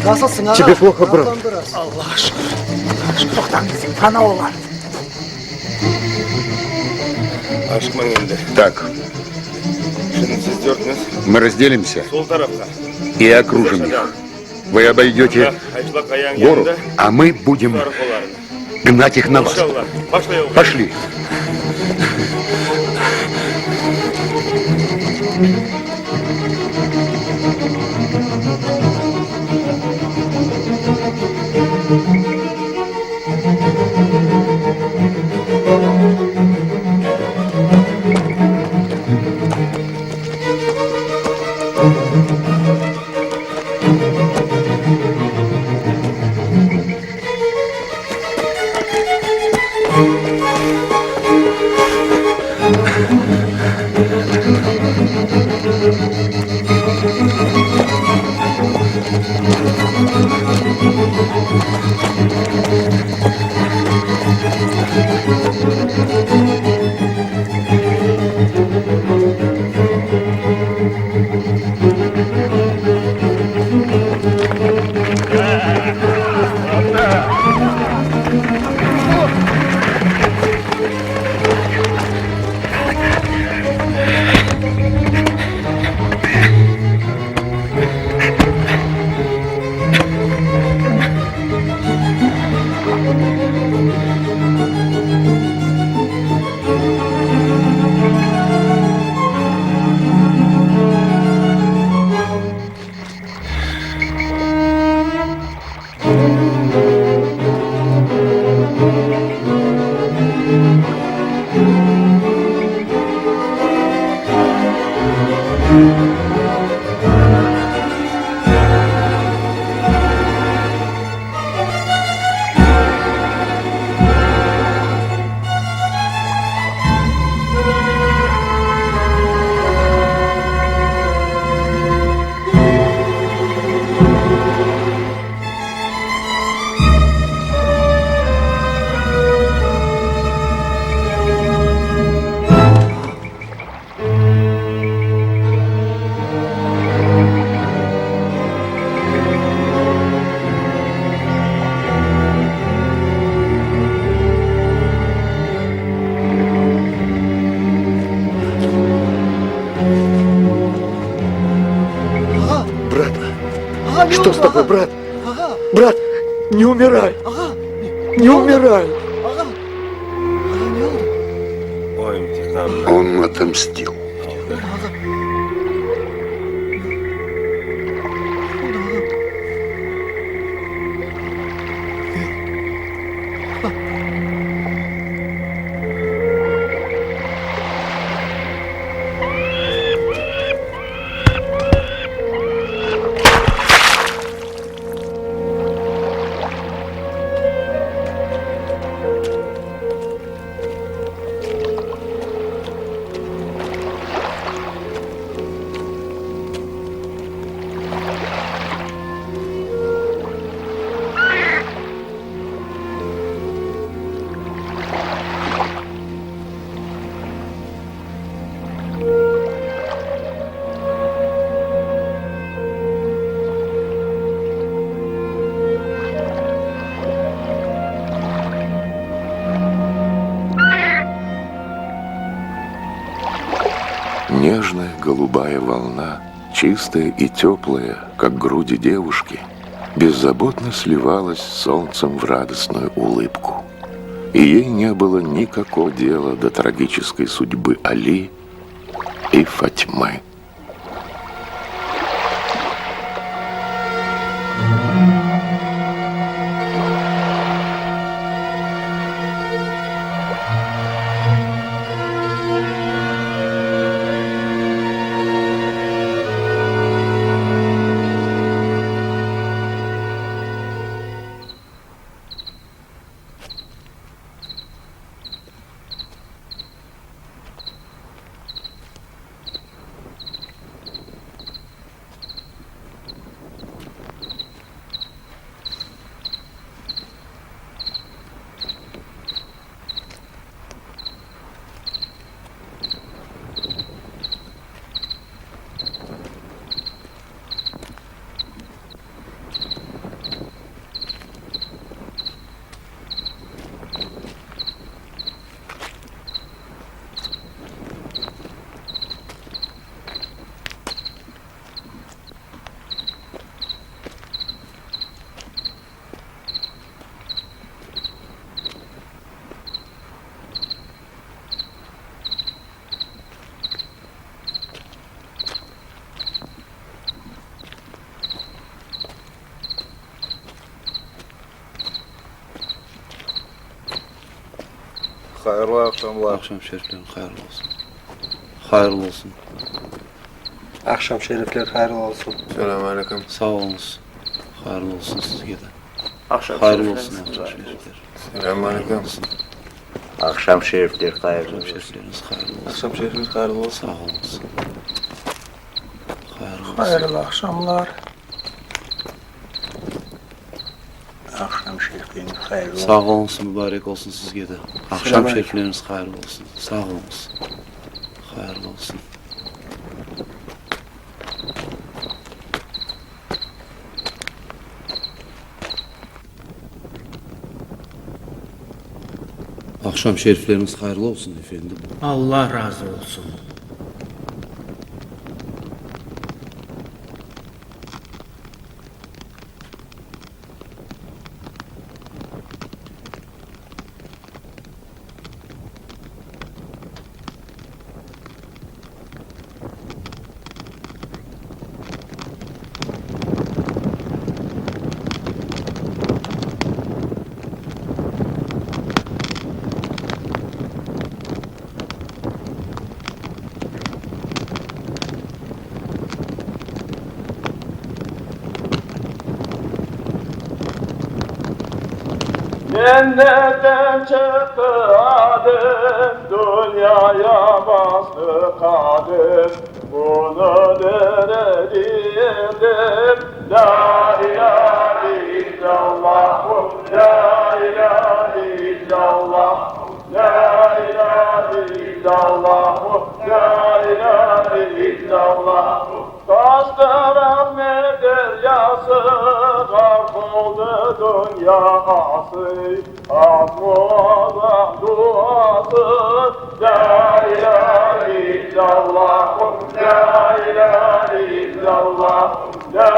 Nasılsın ağa? Тебе плохо, брат? Rahatlan biraz. Allah aşkına. Çoktan bizim kana olan. Aşkman geldi. Так, Şimdi siz dördünüz мы разделимся sol tarafta. и окружим их. Вы обойдете Ayçılak ayağın гору, yanında а мы будем sarı kollarını. гнать их на вас. İnşallah. Başlayalım. Пошли. Брат, Ağa, ne что oldu с тобой, ağa? брат? Ağa, Брат, не умирай! ağa, Не умирай! ağa. Ağa ne oldu? O imtihanla. Он отомстил. Нежная голубая волна, чистая и теплая, как груди девушки, беззаботно сливалась с солнцем в радостную улыбку. И ей не было никакого дела до трагической судьбы Али и Фатьмы. Hayırlı akşamlar. Akşam şeriflerin hayırlı olsun. Hayırlı olsun. Akşam şerifler hayırlı olsun. Selamünaleyküm. Sağ olunuz. Hayırlı olsun sizge de. Akşam Hayırlı olsun akşam şerifler. Selamünaleyküm. Akşam şerifler hayırlı Akşam olsun. şerifleriniz hayırlı olsun. Akşam şerifler hayırlı olsun. Sağ olunuz. Hayırlı olsun. Hayırlı akşamlar. Akşam şerifleriniz hayırlı olsun. Sağ olunuz, mübarek olsun sizge de. Akşam şerifleriniz hayırlı olsun. Sağ olunuz. Hayırlı olsun. Akşam şerifleriniz hayırlı olsun efendim. Allah razı olsun. Cennetten çıktı adım, dünyaya bastı kadım. Bunu denedimdir. La ilahe illallah, la ilahe illallah, la ilahe illallah, la ilahe illallah. Kaç tarafmedir yası, garp oldu dünyası. Hak muazzam duası, la ilahe illallah, la ilahe illallah, la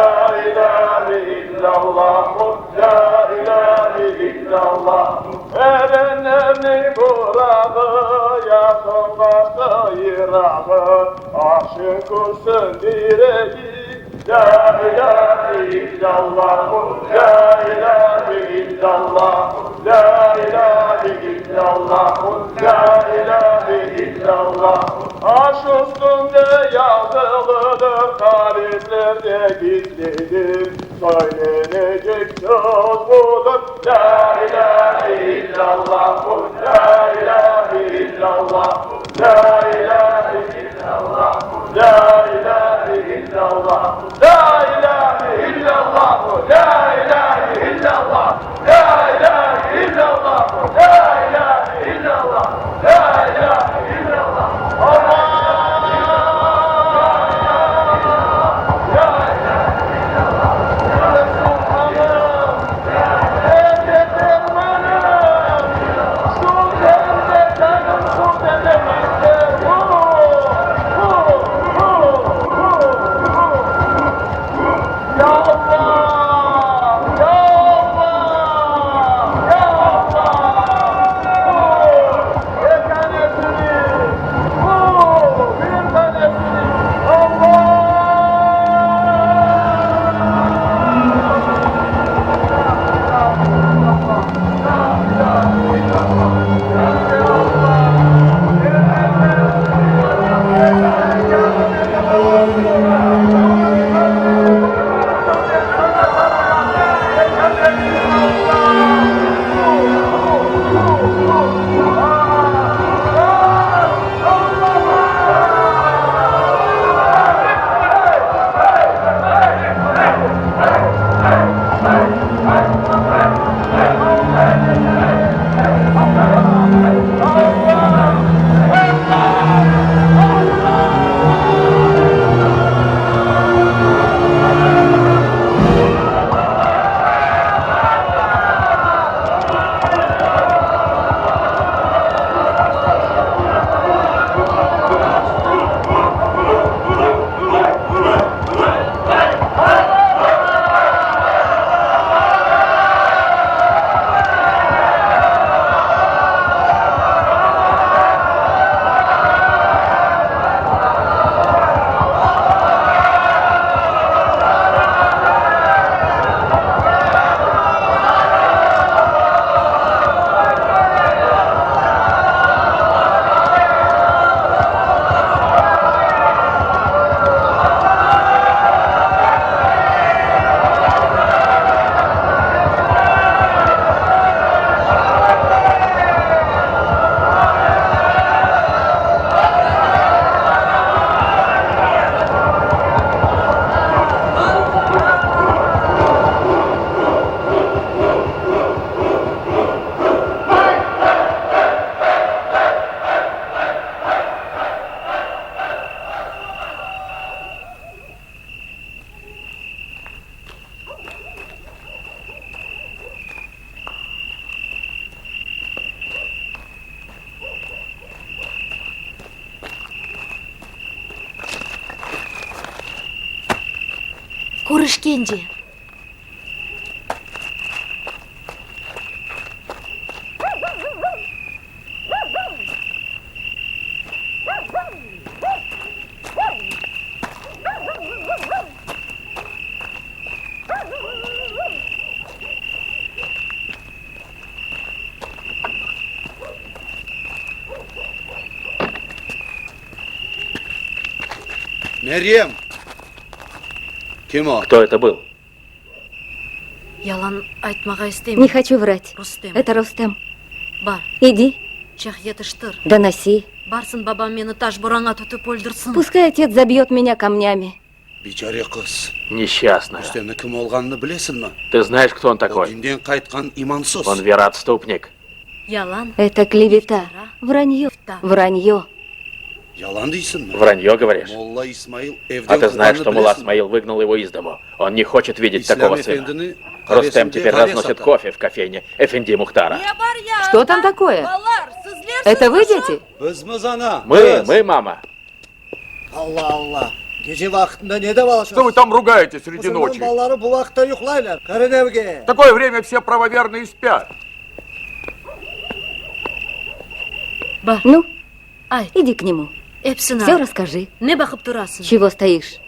ilahe illallah, la ilahe illallah. Erenlerini kurağı, yakın kaçtı yırağı, aşık kursun direği. La ilahe illallah, la ilahe illallah, la ilahe illallah, la ilahe illallah. Aş üstünde yazılıdır, tarihlerde gizlidir. Söylenecek söz budur. La ilahe illallah, la ilahe illallah, la ilahe illallah, la ilahe illallah, la ilahe illallah, la ilahe illallah, la ilahe illallah, la ilahe illallah, la ilahe illallah. Allah! Ya Allah! Көрішкенде. Meryem! Kim o? Кто это был? Ялан айтмаға Не істеймін. хочу врать. Рустем. Это Рустем. Бар, Иди, чах етіштір. доноси. Барсын бабам мені таш бұраңа тұтып өлдірсін. Пускай отец забьет меня камнями. Бечаре қыз. Несчастная. Рустемнің кім olғанын білесің ме? Ты знаешь, кто он Ол такой? динден қайтқан имансыз. Он вероотступник. Ялан. Это клевета. Вранье. Вранье. Ялан дейсің ме? Вранье, говоришь? Молла Исмаил А ты знаешь, что Мулла Исмаил выгнал его из дому? Он не хочет видеть такого сына. Рустем теперь разносит кофе в кофейне Эфенди Мухтара. Что там такое? Это вы, дети? Мы, мама. Allah Allah. Gece vaktinde ne de balaşıyorsun? Что вы там ругаетесь среди ночи? Balları bu vakte yuklaylar. Karın evge. В такое время все правоверные спят. Бар, Ну, айт. иди к нему. Эпсін Все ал. расскажи. Не бақып тұрасың? Чего стоишь?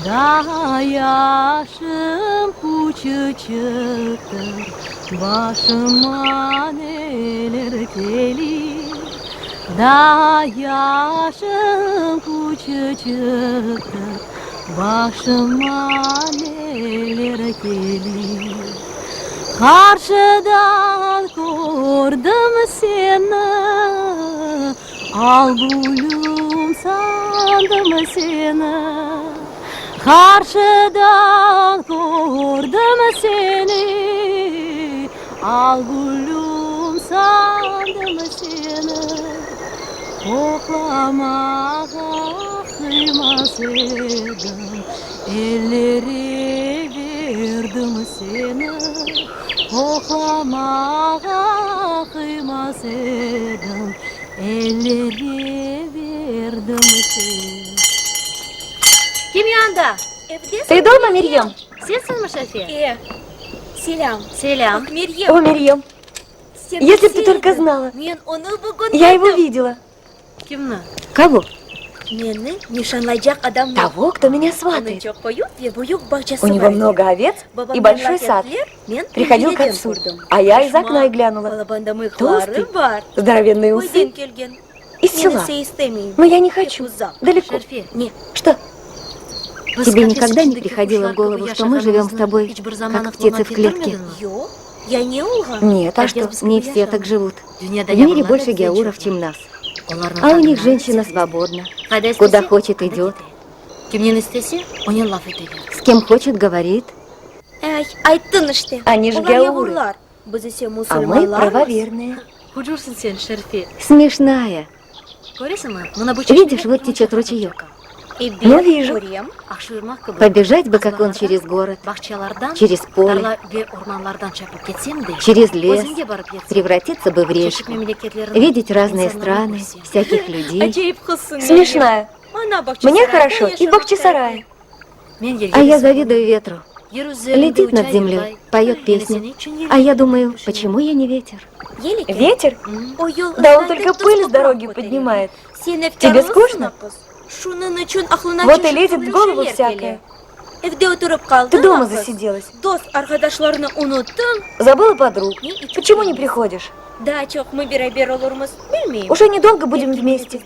Daha yaşım küçücüktür, başıma neler gelir. Daha yaşım küçücüktür, başıma neler gelir. Karşıdan gördüm seni, al gülüm sandım seni. Karşıdan gördüm seni, al gülüm sandım seni. Koklamağa kıymaz edim, elleri verdim seni. Koklamağa kıymaz edim, elleri verdim seni. Kim yanında? Ты дома, Мирьям? Sensin mi Şafi? Selam. Selam. Meryem. О, Мирьям, если бы ты только знала. Men onu bugün Я его видела. Kimni? Кого? Meni nişanlayacak adam var. Того, кто меня Onun сватает. çok koyu ve büyük bahçesi У него var. много овец и большой сад. Приходил к отцу, а я из окна и глянула. Balabanda mıhları Толстый, var. здоровенные Koydan усы, gelgen. из села. Meni istemiyorum. Но я не хочу. Далеко. Şerfi. Ne? Что? Biz Тебе kafes никогда не içindeki приходило в kuşlar голову, gibi что мы живем с yaşadığımızı тобой, hiçbir zaman как aklına птицы в клетке? getirmedin mi? Yok. Ya ne olgan? Нет, а Herkes что? biz Не gibi все yaşamıyor. так живут. Dünyada В мире yavrular больше hep геуров, genç чем olur. нас. Onların А у них kadınları женщина seçiyor. свободна. Kayda Куда istese, хочет kayda идет. gider. Kim ne istese, ona laf eder. С кем хочет говорит. Ay, ayttın işte. Они ж Onlar геуры. yavrular. Biz ise А мы Müslümanlarız. правоверные. Hucursun sen Şerfi. Смешная. Görüyorsun mu? Buna bu Видишь, вот течет ручеек. E Ну, ben вижу. görüyorum. Akşırmak gibi. Побежать бы, как он, через город, Bahçelerden, через поле, tarla ve ormanlardan çapıp geçsem de, через лес, özünge barıp yetsem. превратиться бы в Çeşit речку, memleketlerin видеть разные insanlarını страны, görsem. всяких людей. Acayip kızsın. Смешная. Ana Бахчисарайда Мне хорошо и в yaşamak Бахчисарае. Men А я yerге завидую ветру. yer üzerinde Летит над uçar землей, yılday. поет Hele песню. seni için yer А я üzerinde думаю, düşünüyorum. почему я не ветер? Елики. Ветер? O yol Да он ızdan только tek пыль tuz с дороги toprak поднимает. Sen Тебе efkarlısın скучно? kız. Şunun için aklına Вот и çeşit лезет в türlü голову şeyler всякое. geliyor. Evde oturup kaldın Ты дома mı kız? засиделась. Dost arkadaşlarını unuttun. Забыла подруг. Ne için Почему не bilmiyorum. приходишь? Daha çok mu beraber oluruz bilmiyorum. Уже недолго будем вместе.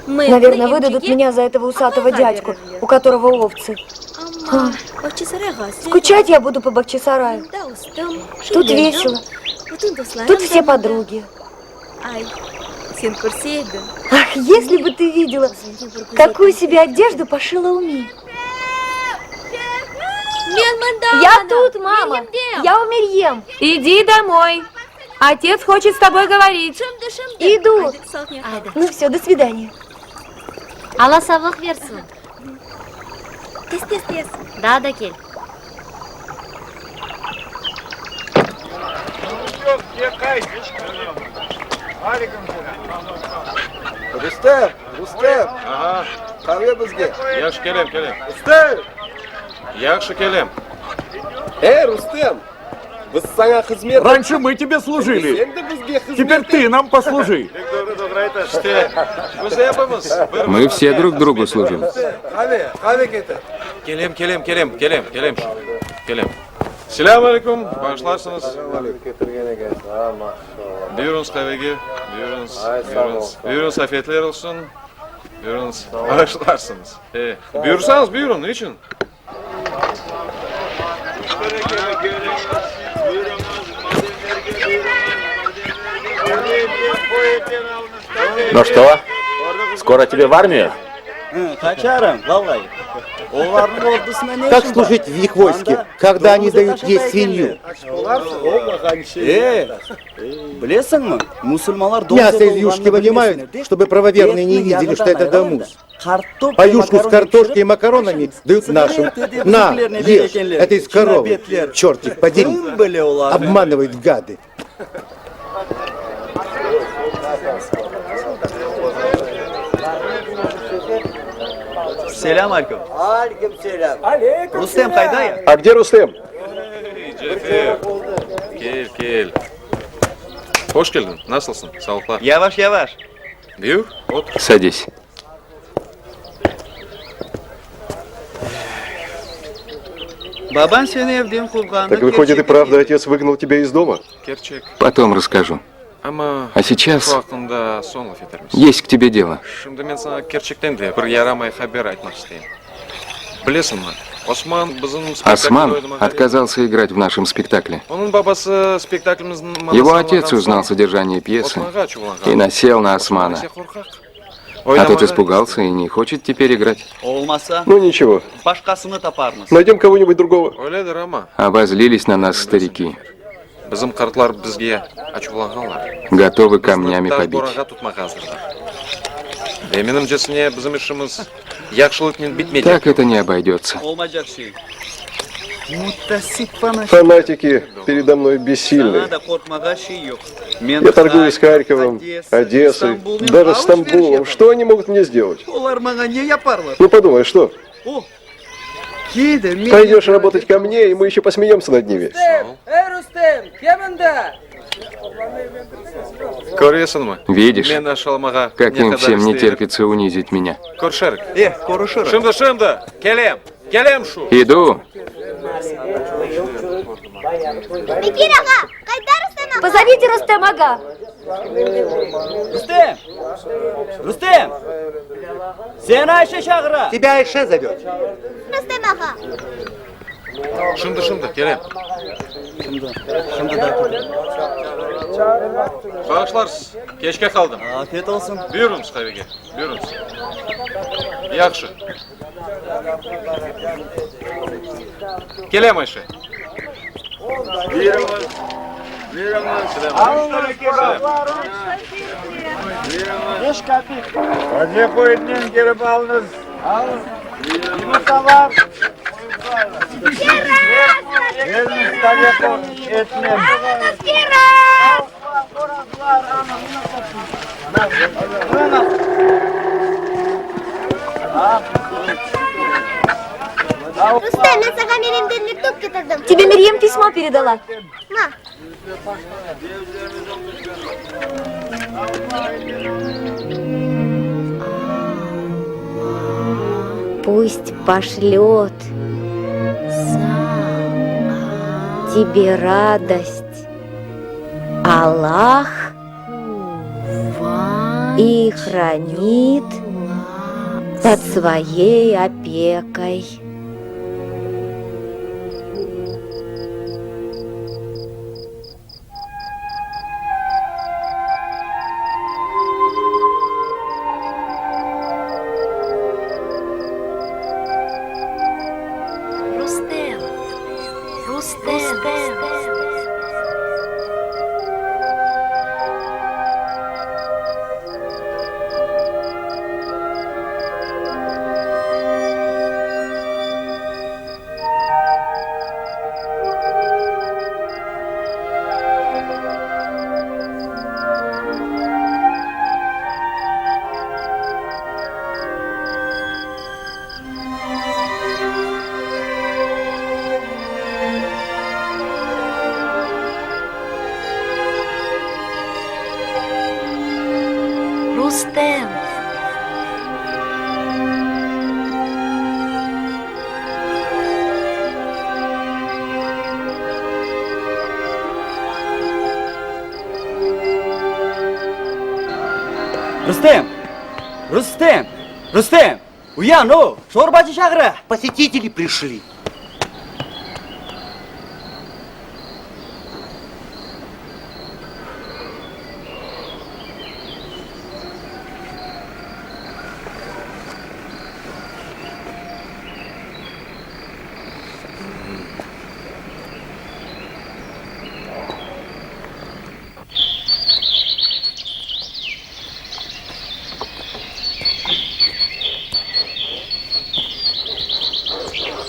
Наверное, выдадут меня за этого усатого дядьку, у которого овцы. Ama Бахчисарайга Скучать я буду по Бахчисараю. Тут весело. Тут все подруги. Ay, sen көрсейдің. Ах, если бы ты видела, какую себе одежду пошила Уми. Я тут, мама. Я у Мирьем. Иди домой. Отец хочет с тобой говорить. Иду. Haydi. Ну все, до свидания. Allah sağlık versin. Tez. Daha da gel. Rustem, kahve bizge. Yaxshi kelem. Rustem! Yaxshi kelem. Rustem! Biz sana hizmet... Раньше мы тебе служили. Endi bizga hizmet... Теперь ты нам послужи. Мы все друг другу служим. Kahve getir. Kelem. Selamun aleyküm. Bağışlarsınız. Buyurunuz kahvege. Buyurunuz afiyetler olsun. Buyurunuz. Bağışlarsınız. Buyursanız buyurun. Niçin? Ну что, скоро тебе в армию? Kaçarım vallahi. Oğullarının ordusuna ne Как служить в их войске, когда они дают есть свинью? Bilirsin mi? Müslümanlar Мясо из юшки вынимают, чтобы правоверные не видели, что это домус. А юшку с картошкой и макаронами дают нашим. На, ешь, это из коровы. Черт их подери. Обманывают гады. Selam aleyküm. Aleyküm selam. Rustem kayda ya? А где Рустем? Gel. Hoş geldin. Nasılsın? Sağlıklar. Yavaş. Buyur. Otur. Садись. Baban seni evden kovgandı. Так выходит и правда, отец выгнал тебя из дома? Gerçek. Потом расскажу. Ama А сейчас şu hakkında son laf eder misin? есть к тебе дело. Şimdi ben sana gerçekten de bir yaramay haber айтmak isteyeyim. Bilirsin mi? Osman bizim Осман отказался играть в нашем спектакле. Onun babası spektaklimizin Его отец узнал содержание пьесы Osman'a çuvalangan. и насел на Османа. А тот испугался и не хочет теперь играть. Olmazsa Ну ничего, başkasını taparmız. найдем кого-нибудь другого. Öyledir ama Обозлились на нас старики. bizim kartlar bizge açuvalanganlar. Готовы камнями Bizni побить. boraga tutmak hazırlar. Ve menimcesine bizim işimiz yaxşılıkla bitmeyecek. Так это не обойдется. Olmayacak şey. Muttasip bana Фанатики передо мной бессильны. Sana da korkmağa şey yok. Я торгую с Харьковом, Одессой, даже Стамбулом. Что они могут мне сделать? Onlar bana ne yaparlar? Ну подумай, что? O. Gidin. Пойдешь работать ко мне, и мы еще посмеемся над ними. Görüyorsun mu? Видишь, Men aşılmağa как им ne kadar всем не isteyim. терпится унизить меня. Görüşerik. Konuşuruz. Şimdi. Gelem şu. Иду. Позовите Рустем ага. Rustem. Sen Ayşe çağıra. Тебя Айше зовет. Şimdi gelem. Şimdi de. Bağışlarsız. Keşke kaldım. Afiyet olsun. Buyurunuz kahvege. Buyurunuz. Yaxşı. Gelem Ayşe. Hadi koyun geri alınız. Yumurta var. Geliniz tabii etmem. Rustem, ben sana Meryem'den mektup getirdim. Тебе Мерьем письмо передала. На. Пусть пошлет тебе радость Аллах и хранит под своей опекой. Рустем. Рустем! Рустем! Рустем! Уян, о! Шорбачи шагра! Посетители пришли.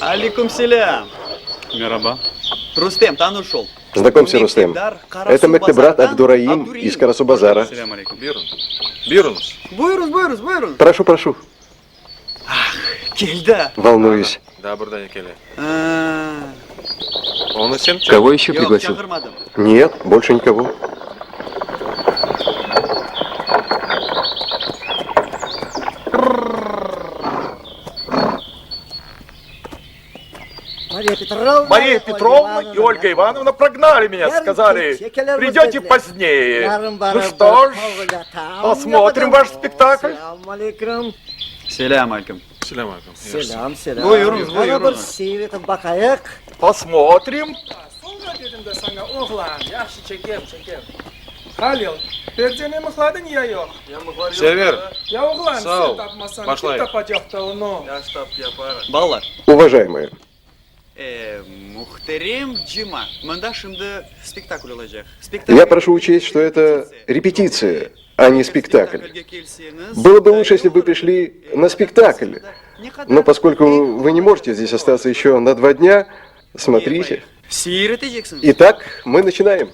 Алейкум селям. Мераба. Рустем, тан ушел. Знакомься, Рустем. Это Мектебрат Абдураим из Карасу-базара. Салям алейкум. Бирунс. Буйрус. Прошу, прошу. Кельда. Волнуюсь. Да, бурда келе. Он сен. Кого еще пригласил? Нет, больше никого. Мария Петровна и Ольга Ивановна прогнали меня, сказали, придете позднее. Ну что ж, посмотрим ваш спектакль. Селям алейкум. Салям алейкум. Буйрус. Посмотрим. Сервер. Сау. Пошла. Баллар. Уважаемые, Мухтерим Джима. Мында шымды спектакль olacak. я прошу учесть, что это репетиция, а не спектакль. Было бы лучше, если бы вы пришли на спектакль. Но поскольку вы не можете здесь остаться еще на 2 дня, смотрите. Итак, мы начинаем.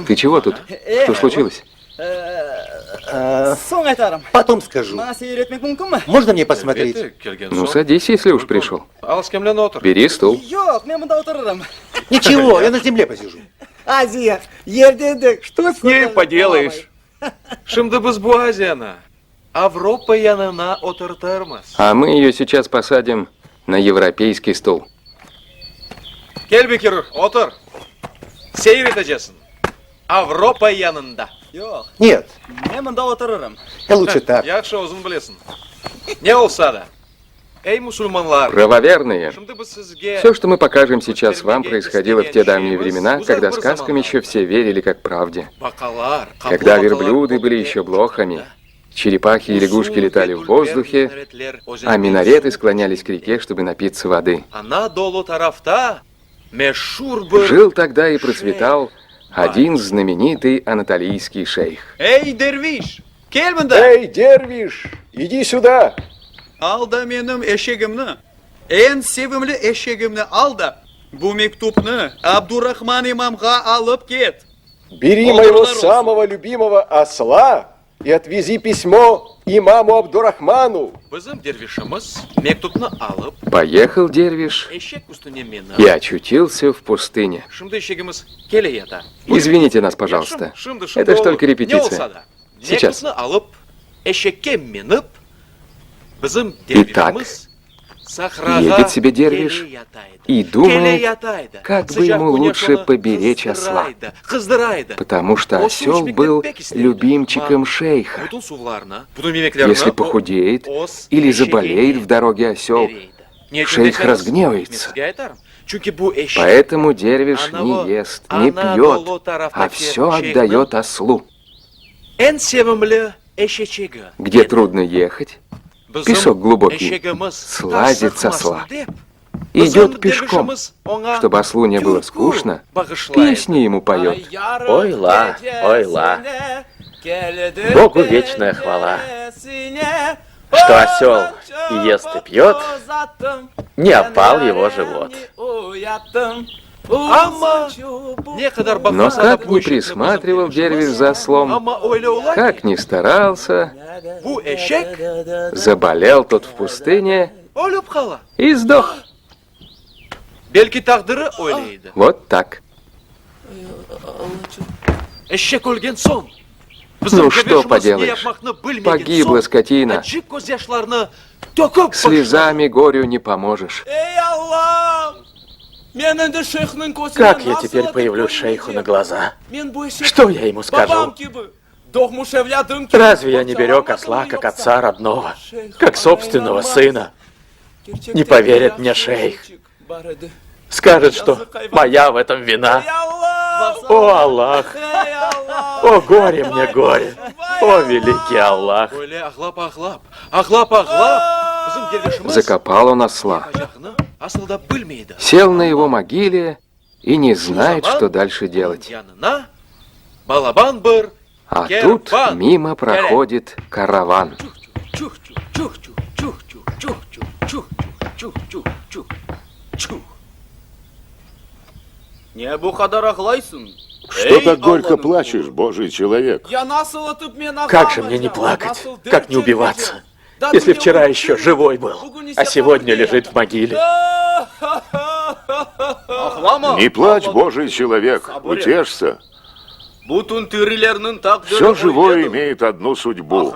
Ты чего тут? Что случилось? Потом скажу. Можно мне посмотреть? Ну, садись, если уж пришел. Бери стул. Ничего, я на земле посижу. Что с ней поделаешь? Шымды біз буазияна. Авропа янына отыртырмыз. А мы ее сейчас посадим на европейский стул. Келбекер, отыр. Сейр етежесін. Авропа янында. Нет, я лучше Ха, так. Яхшы озын білесін. Не олса да. Эй, мусульманлар. Правоверные. Шымды біз сізге... Все, что мы покажем сейчас вам, происходило в те давние времена, когда сказкам еще все верили как правде. Бакалар. Когда верблюды были еще блохами, черепахи и лягушки летали в воздухе, а минареты склонялись к реке, чтобы напиться воды. Анадолу тарафта мешур был... Жил тогда и процветал один знаменитый анатолийский шейх. Эй, дервиш! Келмында! Эй, дервиш, иди сюда! Al da benim eşeğimni. En sevimli eşeğimni al da bu mektupni Abdurrahman imamga alıp git. Бери моего самого любимого осла и отвези письмо имаму Абдурахману. Bizim dervişimiz mektupni alıp Поехал дервиш eşek üstüne minip и очутился в пустыне. Şimdi eşeğimiz keleyeta. Извините нас, пожалуйста. Это ж только репетиция. Сейчас. Mektupni alıp eşekke minip bizim Итак, dervişimiz Сахрага едет себе дервиш и думает, как бы ему лучше поберечь осла, потому что осел был любимчиком шейха. Если похудеет или заболеет в дороге осел, шейх разгневается. Поэтому дервиш не ест, не пьет, а все отдает ослу. Где трудно ехать, песок глубокий, слазит с осла. Идет пешком, чтобы ослу не было скучно, песни ему поет. Ой-ла, ой-ла, Богу вечная хвала, что осел и ест и пьет, не опал его живот. Но как ни присматривал дервиш за ослом, как ни старался, заболел тот в пустыне и сдох. Вот так. Ну что поделаешь, погибла скотина. Слезами горю не поможешь. Как я теперь появлюсь шейху на глаза? Что я ему скажу? Разве я не берег осла, как отца родного, как собственного сына? Не поверит мне шейх. Скажет, что моя в этом вина. О, Аллах! О, горе мне, горе! О, великий Аллах! Закопал он осла. Сел на его могиле и не знает, что дальше делать. А тут мимо проходит караван. Что так горько плачешь, Божий человек? Как же мне не плакать, как не убиваться, если вчера еще живой был, а сегодня лежит в могиле? Не плачь, Божий человек, утешься. Все живое имеет одну судьбу.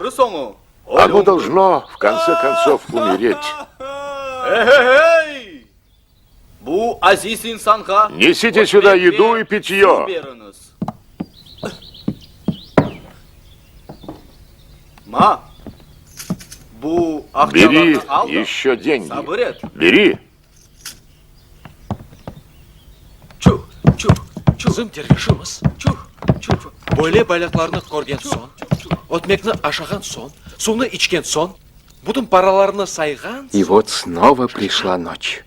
Оно должно, в конце концов, умереть. Несите сюда еду и питье. Бери еще деньги. Бери. Böyle baylıklarını көрген сон, отмекні ашаған сон, суны ичкен сон, bütün параларını сайған. И вот снова пришла ночь.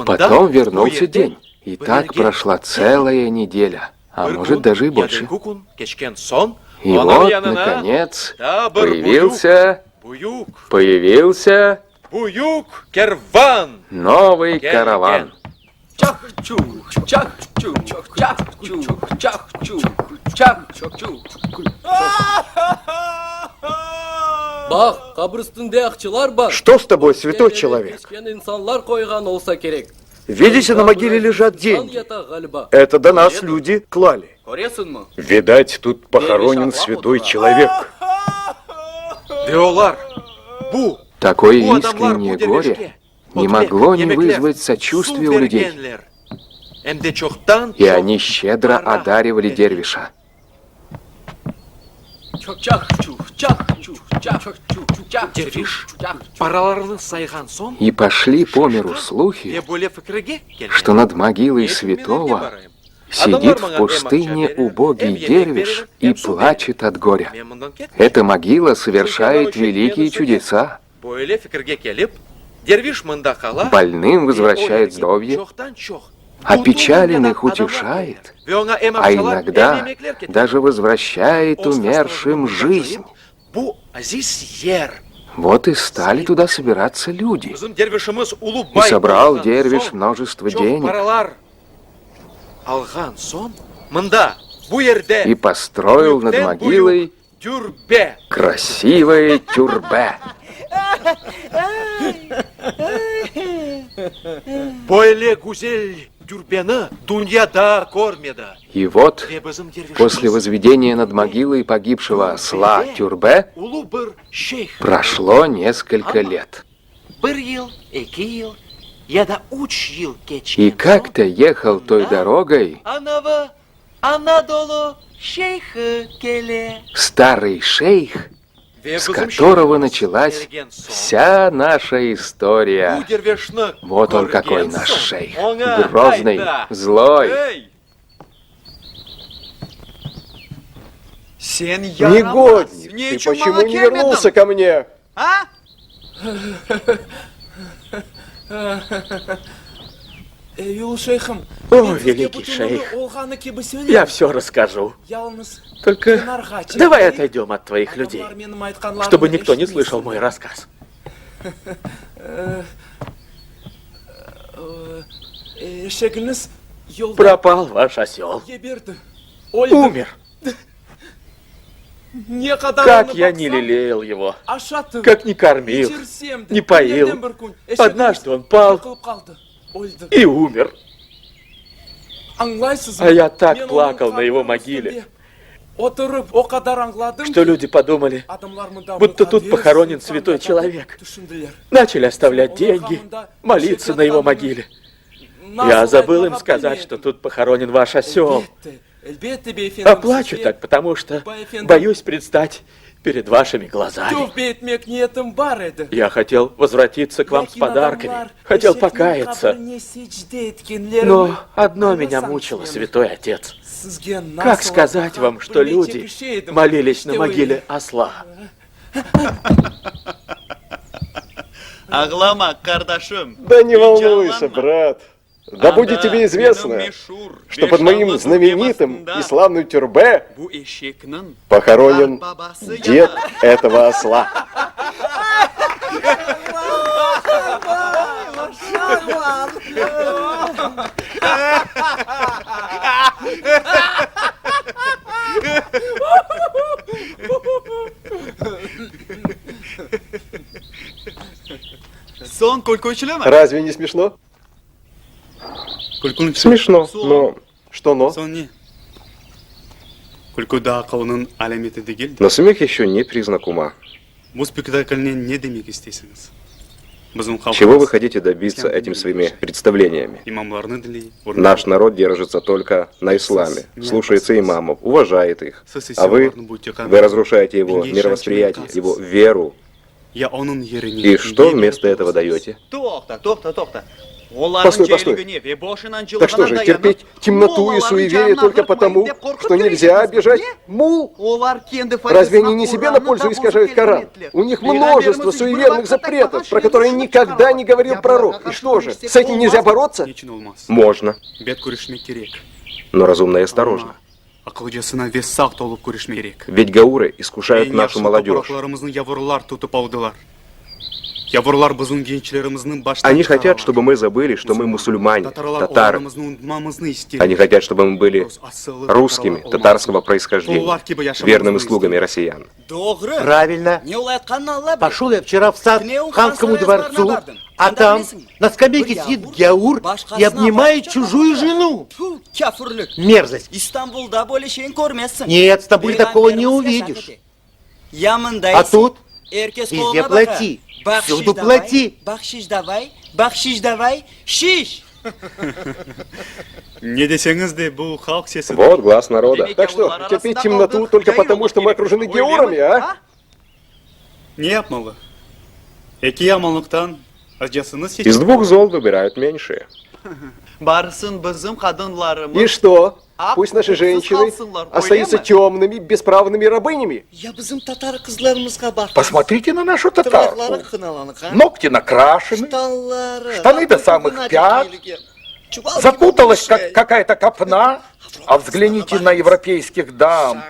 Потом вернулся день. И так прошла целая неделя, а может даже и больше. И вот, наконец, появился новый караван. Что с тобой, святой человек? Видите, на могиле лежат деньги. Это до нас люди клали. Видать, тут похоронен святой человек. Такое искреннее горе не могло не вызвать сочувствия у людей. И они щедро одаривали дервиша. И пошли по миру слухи, что над могилой святого сидит в пустыне убогий дервиш и плачет от горя. Эта могила совершает великие чудеса. Больным возвращает здоровье, опечаленных утешает, а иногда даже возвращает умершим жизнь. Вот и стали туда собираться люди. И собрал дервиш множество денег. И построил над могилой красивое тюрбе. И вот, после возведения над могилой погибшего осла тюрбе, прошло несколько лет. И как-то ехал той дорогой старый шейх, с которого началась вся наша история. Вот он какой наш шейх. Грозный, злой. Негодник, ты почему не вернулся ко мне? О, великий шейх, я все расскажу. Только давай отойдем от твоих людей, чтобы никто не слышал мой рассказ. Пропал ваш осел. Умер. Как я не лелеял его, как не кормил, не поил. Однажды он пал и умер. А я так плакал на его могиле. что люди подумали, будто тут похоронен святой человек. Начали оставлять деньги, молиться на его могиле. Я забыл им сказать, что тут похоронен ваш осел. А плачу так, потому что боюсь предстать перед вашими глазами. Я хотел возвратиться к вам с подарками, хотел покаяться. Но одно меня мучило, святой отец. Как сказать вам, что люди молились на могиле осла? Ağlama kardeşim. Да не волнуйся, брат. Да будет тебе известно, что под моим знаменитым и славным тюрбе похоронен дед этого осла. Son kulkuyçulu mu? Разве не смешно? Смешно, но... Что но? Но смех еще не признак ума. Чего вы хотите добиться этим своими представлениями? Наш народ держится только на исламе, слушается имамов, уважает их. А вы разрушаете его мировосприятие, его веру. И что вместо этого даете? Постой. Так что же, терпеть темноту и суеверие только потому, что нельзя обижать мул? Разве они не себе на пользу искажают Коран? У них множество суеверных запретов, про которые никогда не говорил пророк. И что же, с этим нельзя бороться? Можно. Но разумно и осторожно. Ведь гауры искушают нашу молодежь. Они хотят, чтобы мы забыли, что мы мусульмане, татары. Они хотят, чтобы мы были русскими, татарского происхождения, верными слугами россиян. Правильно. Пошел я вчера в сад к ханскому дворцу, а там на скамейке сидит гяур и обнимает чужую жену. Мерзость. Нет, в Стамбуле такого не увидишь. А тут везде плати. Всюду плати. Бахшиш давай, шиш. Не десеңіз де бұл халық сесі. Вот глаз народа. Так что, терпеть темноту только потому, что мы окружены геурами, а? Не yapmalı. Эки яманлықтан acısını seçin. Из двух зол выбирают меньшее. Барсын bizim kadınlarımız. И что? Пусть наши женщины остаются темными, бесправными рабынями. Посмотрите на нашу татарку. Ногти накрашены, штаны до самых пят, запуталась, как какая-то копна. А взгляните на европейских дам.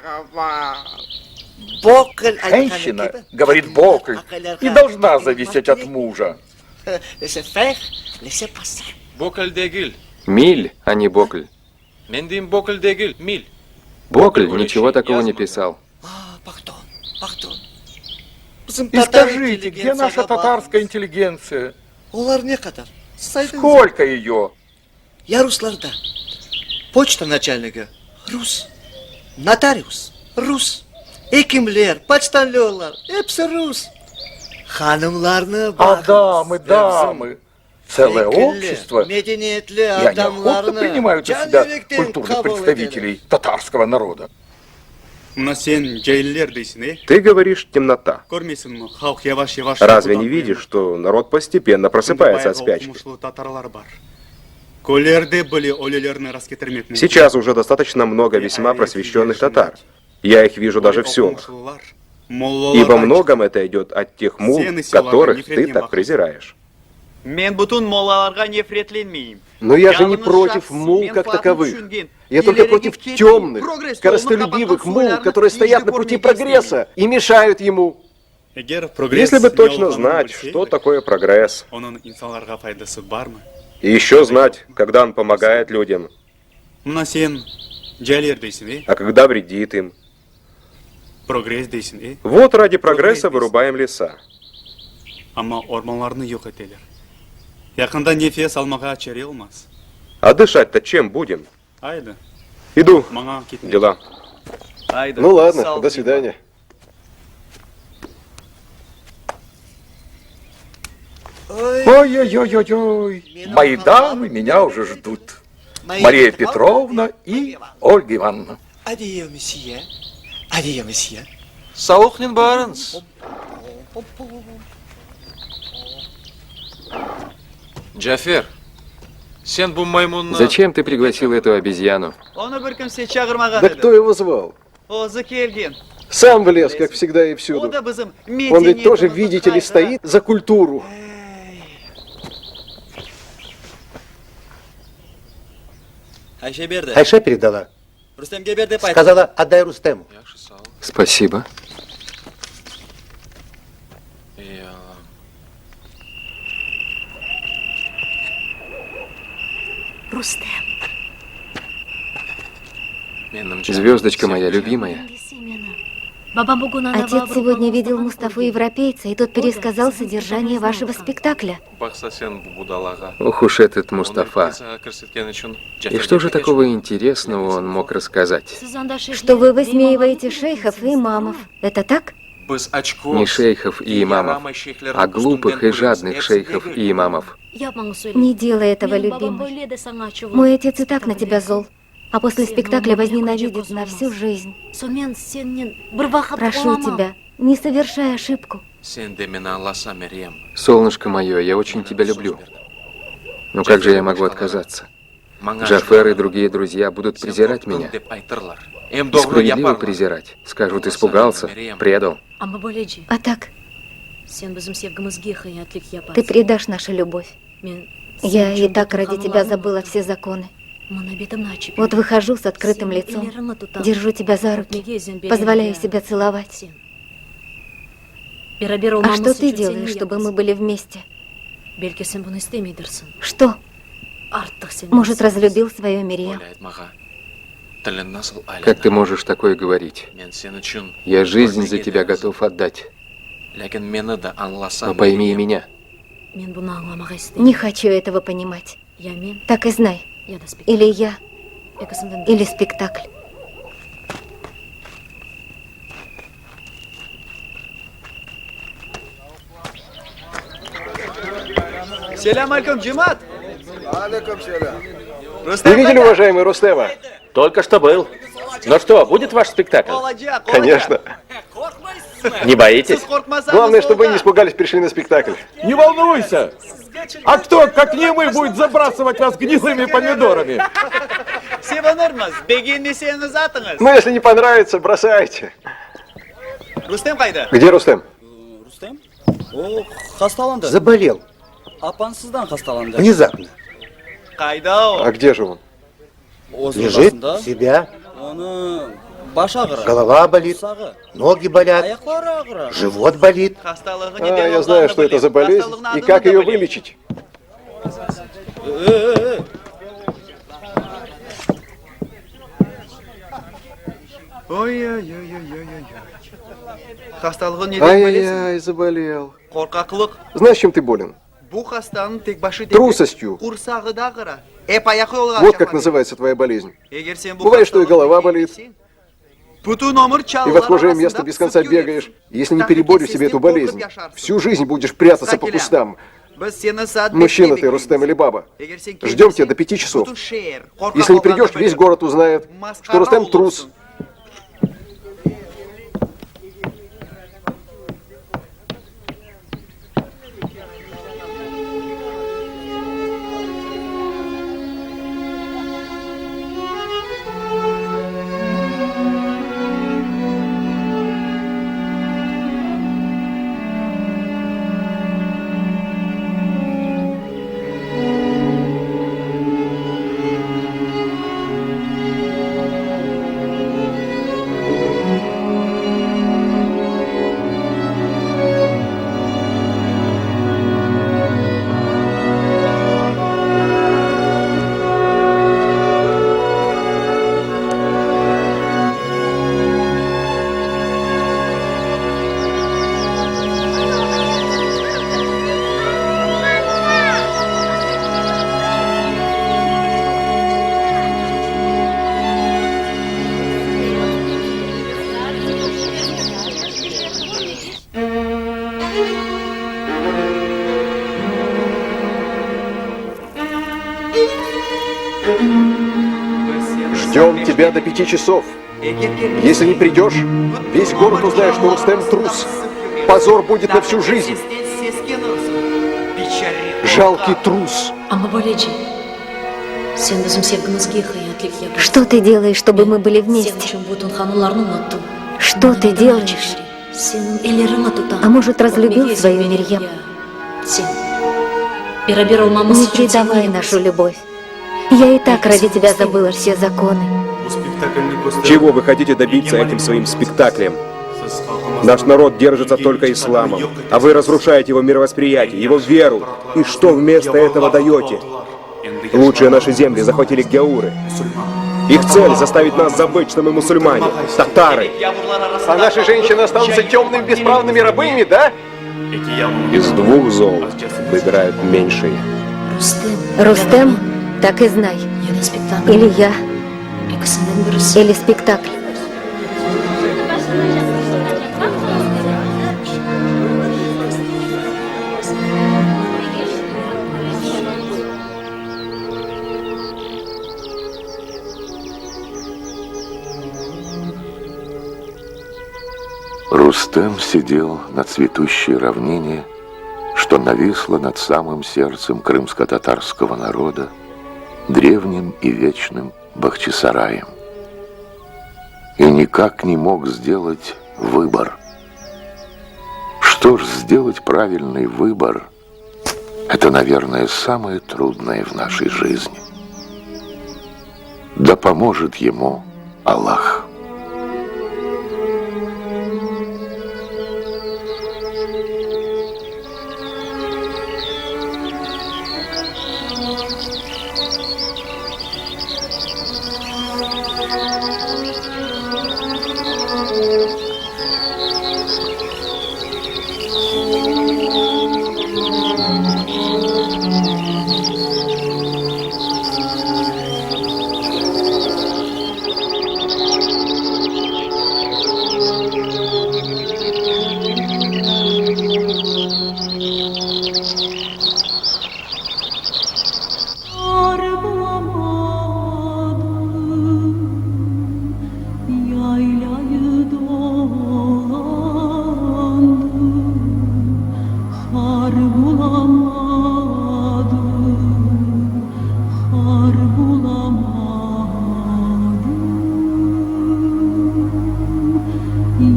Женщина, говорит Бокль, не должна зависеть от мужа. Бокль дегиль. Миль, а не Бокль. Мендим Бокль дегиль, миль. Бокль ничего такого не писал. И скажите, где наша татарская интеллигенция? Сколько ее? Я русларда. Почта начальника. Рус. Нотариус. Рус. Hekimler, почтальонlar. Hepsi Rus. Hanımlarını А дамы. Целое общество, и они охотно принимают у себя культурных представителей татарского народа. Ты говоришь темнота. Разве не видишь, что народ постепенно просыпается от спячки? Сейчас уже достаточно много весьма просвещенных татар. Я их вижу даже в селах. И во многом это идет от тех мул, которых ты так презираешь. Но я же не против мул как таковых. Я только против темных, корыстолюбивых мул, которые стоят на пути прогресса и мешают ему. Если бы точно знать, что такое прогресс, и еще знать, когда он помогает людям, а когда вредит им. Вот ради прогресса вырубаем леса. А дышать-то чем будем? Иду. Дела. Ну ладно, до свидания. Ой-ой-ой-ой-ой. Мои дамы меня уже ждут. Мария Петровна и Ольга Ивановна. Adieu, monsieur. Adieu, monsieur. Сауқнен барыңыз. Джафер, сен бұл маймунны... Зачем ты пригласил эту обезьяну? Оны бір кімсе чағырмаған Да еді. кто его звал? Өзі келген. Сам влез, как всегда и всюду. О да біздің Он ведь тоже, видите ли, стоит за культуру. Айше берді. Айша передала. Рустемге берді деп айтты. Сказала, отдай Рустему. Спасибо. Рустем. Звездочка моя любимая. Отец сегодня видел Мустафу Европейца, и тот пересказал содержание вашего спектакля. Ох уж этот Мустафа. И что же такого интересного он мог рассказать? Что вы высмеиваете шейхов и имамов. Это так? Не шейхов и имамов, а глупых и жадных шейхов и имамов. Не делай этого, любимый. Мой отец и так на тебя зол. А после спектакля возненавидит на всю жизнь. Прошу тебя, не совершай ошибку. Солнышко мое, я очень тебя люблю. Но как же я могу отказаться? Джафер и другие друзья будут презирать меня. И справедливо презирать. Скажут, испугался, предал. А так, ты предашь нашу любовь. Я и так ради тебя забыла все законы. Вот выхожу с открытым лицом, держу тебя за руки, позволяю себя целовать. А что ты делаешь, чтобы мы были вместе? Что? Может, разлюбил свою Мириам? Как ты можешь такое говорить? Я жизнь за тебя готов отдать. Но пойми и меня. Не хочу этого понимать. Так и знай. Или я, или спектакль. Селям алейкум, Джимат. Алейкум селям. Вы видели, уважаемый Рустема? Только что был. Ну что, будет ваш спектакль? Конечно. Не боитесь? Главное, чтобы вы не испугались, пришли на спектакль. Не волнуйся. А кто, как не мы, будет забрасывать вас гнилыми помидорами? Ну, если не понравится, бросайте. Рустем қайда? Где Рустем? Рустем? О, хасталанды. Заболел. Апансыздан хасталанды. Внезапно. Қайда о? А где же он? Лежит в себя. Оны баш ағыры. Голова болит, ноги болят, Аяқлары ағыры. живот болит. А, я знаю, что это за болезнь и как ее вылечить. Ой-ой-ой-ой-ой-ой. Хасталығы неден білесің? Ай-яй-яй, заболел. Қорқақлық. Знаешь, чем ты болен? Бұл хастаның тек башы Трусостью. Құрсағы да қыра. Аяқы олға Вот как называется твоя болезнь. Егер сен бұл Бывает, что и хасталықты голова болит, Бүтін өмір и в чалғылар отхожее арасында место без конца пісіп бегаешь. жүріп. Если не переборю себе эту болезнь, всю жизнь будешь прятаться по кустам. Біз сені сәт Мужчина бекке ты, Рустем или баба. Егер сен Ждем келмесең, тебя до 5 часов. бүтін шер, қорқақ Если не придешь, болғанды весь біліп. город узнает, что Рустем трус. Ждем тебя до 5 часов. Если не придешь, весь город узнает, что Рустем трус. Позор будет на всю жизнь. Жалкий трус. Что ты делаешь, чтобы мы были вместе? Что ты делаешь? А может, разлюбил свою Мирьям? Не предавай нашу любовь. Я и так ради тебя забыла все законы. Чего вы хотите добиться этим своим спектаклем? Наш народ держится только исламом, а вы разрушаете его мировосприятие, его веру. И что вместо этого даете? Лучшие наши земли захватили гяуры. Их цель — заставить нас забыть, что мы мусульмане, татары. А наши женщины останутся темными бесправными рабыми, да? Из двух зол выбирают меньшие. Рустем, так и знай. Или я, или спектакль. Рустем сидел на цветущей равнине, что нависло над самым сердцем крымско-татарского народа, древним и вечным Бахчисараем. И никак не мог сделать выбор. Что ж, сделать правильный выбор — это, наверное, самое трудное в нашей жизни. Да поможет ему Аллах.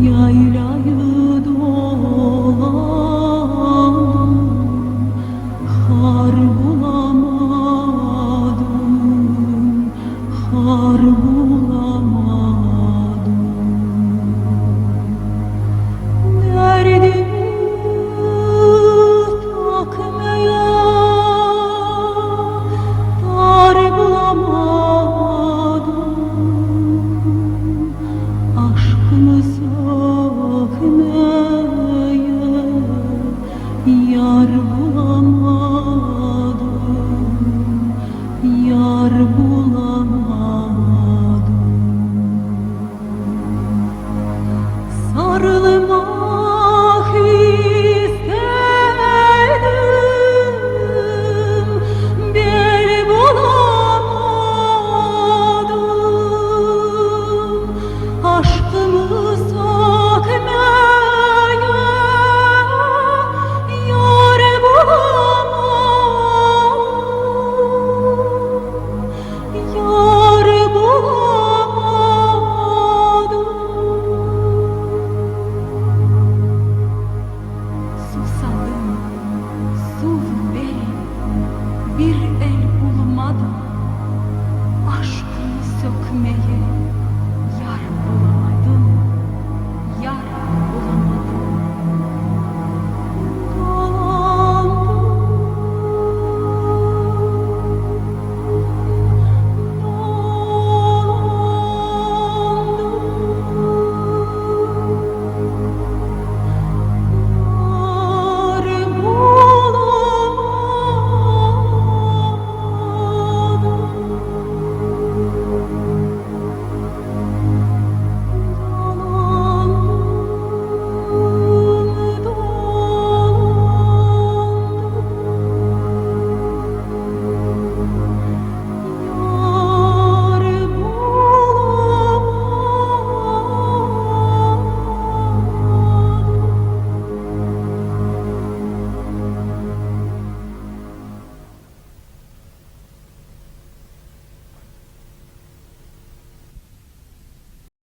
Yaylayı dolandım, har bulamadım, har bulamadım.